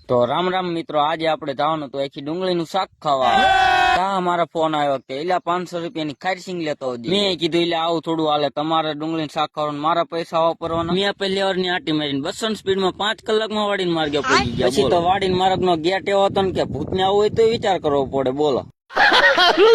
તો રામ રામ મિત્રો, આજે આપણે જવાનું તો આખી ડુંગળીનું શાક ખાવા. તા મારા ફોન આવ્યો કે એલા 500 રૂપિયાની ખારસિંગ લેતો હોજી. મેં કીધું એટલે આવું થોડું હાલે, તમારે ડુંગળીનું શાક ખાવાનું મારા પૈસા વાપરવાના. મેં પહેલી વારની આટી મારીને 200 સ્પીડમાં 5 કલાકમાં વાડીને માર્ગે પડી ગયા. પછી તો વાડીને માર્ગનો ગેટ એવો હતો ને કે ભૂતને આવું હોય તો વિચાર કરવો પડે. બોલો હું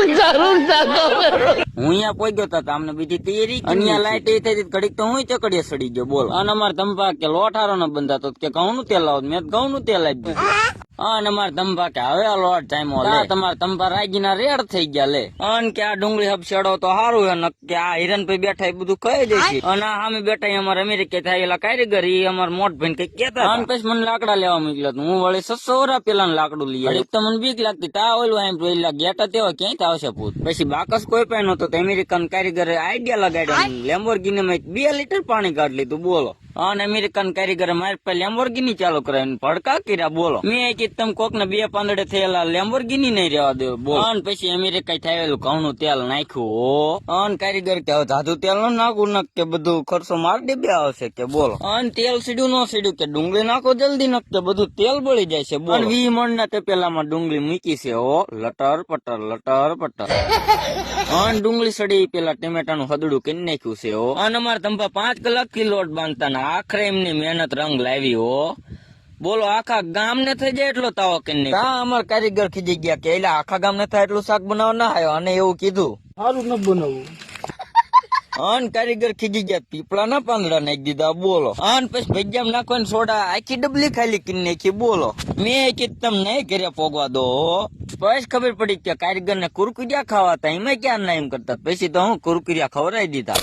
અહીંયા પહોંચ્યો તો અમને બીજી તૈયારી, અહીંયા લાઈટ એ થઈ ઘડીક તો હું ચકડીએ સડી ગયો. બોલો અને અમારે ધંભા કે લોટ હારો ન બંધાતો કે ઘઉં નું તેલ આવો, મેં ઘઉં નું તેલ આપી દીધું. અને અમારે ધંભા કે હવે આ લોટ ટાઈમ તમારે ધંભા રાગી ના રેડ થઈ ગયા લે. અને કે આ ડુંગળી હબ શેડો તો સારું હે, કે આ હિરણભાઈ બેઠા એ બધું કહી દેશે. અને સામે બેઠા અમારે અમેરિકા થયેલા કારીગર એ અમારા મોટ ભાઈ કઈ કેતા. અને પછી મને લાકડા લેવા મોકલ્યો, હું વળી 600 વર્ષ પેલા લાકડું લઈ તો મને બીક લાગતી. તા ઓલું એમ ગેટ તેવા ક્યાંય આવશે પૂત. પછી બાકસ કોઈ પણ નતો, અમેરિકન કારીગરે આઈડિયા લગાડ્યો, લેમ્બોર્ગિની માં 2 લીટર પાણી કાઢી લીધું. બોલો અને અમેરિકન કારીગરે મારી પાસે લેમ્બોર્ગિની ચાલુ કરાવીને ભડકા કર્યા. બોલો મેં કીધું તમે કોક ને 2 પાંદડે થયેલા લેમ્બોર્ગિની નહીં રહેવા દો. બોલો અને પછી અમેરિકા થયેલું ઘઉં નું તેલ નાખ્યું. અને કારીગર કે જાદુ તેલ ન નાખવું ન કે બધું ખર્ચો માર ડે આવશે કે. બોલો અને તેલ સીડ્યું ન સીડ્યું કે ડુંગળી નાખો જલ્દી ન કે બધું તેલ બળી જાય છે. બોલો 20 મણ ના તપેલામાં ડુંગળી મૂકી છે. ઓ લટર પટર લટર પટર. અને ડુંગળી સડી પેલા ટમેટાનું હદડું કરી નાખ્યું છે. અને અમારા ધંભા 5 કલાક થી લોટ બાંધતા, આખરે એમની મહેનત રંગ લાવી. બોલો આખા ગામ ને થઈ જાય એટલો તાવો કરીને અમારા કારીગર ખીજી ગયા કે એટલે આખા ગામ ને થાય એટલું શાક બનાવવા ના આવ્યો. અને એવું કીધું સારું ન બનાવવું. અન કારીગર ખીજી ગયા, પીપળા ના પાંદડા નાખી દીધા. બોલો અને પછી ભજીયા નાખવાની સોડા આખી ડબલી ખાલી કરી નાખી. બોલો મેં કીધું તમે નહીં ઘરે પોગવા દો. પછી ખબર પડી કે કારીગર ને કુરકુરિયા ખાવા હતા, એમાં ક્યાં ના એમ કરતા. પછી તો હું કુરકુરિયા ખવડાવી દીધા.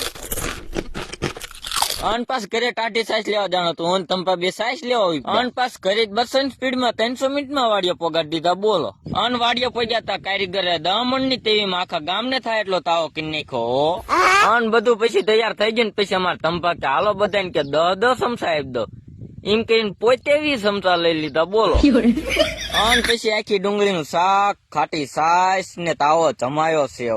અન પાસ ઘરે ટાટી સાઈસ લેવા જાણો તો હું તંપા 2 સાઈસ લેવા. અન પાસ ઘરે 200 સ્પીડ માં 300 મિનિટમાં વાડીઓ પોગાડી દીધા. બોલો અન વાડીઓ પહોંચ્યા તા કારીગરે 10 મણની તેવીમાં આખા ગામ ને થાય એટલો તાવો કરી નાખ્યો. અન બધું પછી તૈયાર થઈ ગયું. પછી અમારે તંપા કે હાલો બધાને કે 10 સમસા આપી દો એમ કહીને પોતે 20 સમસા લઈ લીધા. બોલો અને પછી આખી ડુંગળીનું શાક, ખાટી સાસ ને તાવો જમાયો છે.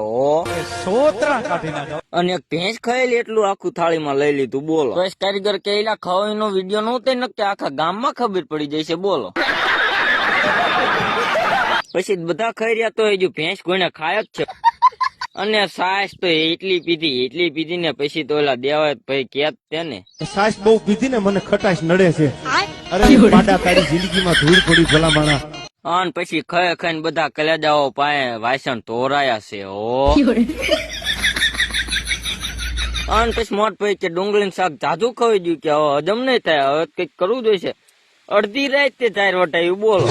અને એક ભેંસ ખાયેલી એટલું આખું થાળીમાં લઈ લીધું. બોલો પછી કારીગર કે એલા ખવાઈનો વિડીયો નહોતો ને કે આખા ગામમાં ખબર પડી જાય છે. બોલો પછી બધા ખાઈ રહ્યા તો હજુ ભેંસ કોઈને ખાય જ છે. અને સાસ તો એટલી પીધી ને પછી તો ઓલા દેવાય ભાઈ કેત તેને સાસ બહુ પીધી ને મને ખટાશ નડે છે. અરે પાડા તારી જિંદગીમાં ધૂળ પડી ભલા માણા. અને પછી ખાઈને બધા કલેજાઓ પાએ વાસણ તોરાયા છે. અને પછી મોટ ભાઈ કે ડુંગળીનું શાક જાજુ ખવાઈ ગયું કે હવે હજમ નહીં થાય, હવે કઈક કરવું જોઈશે. અડધી રાત તે 4 વટાયું. બોલો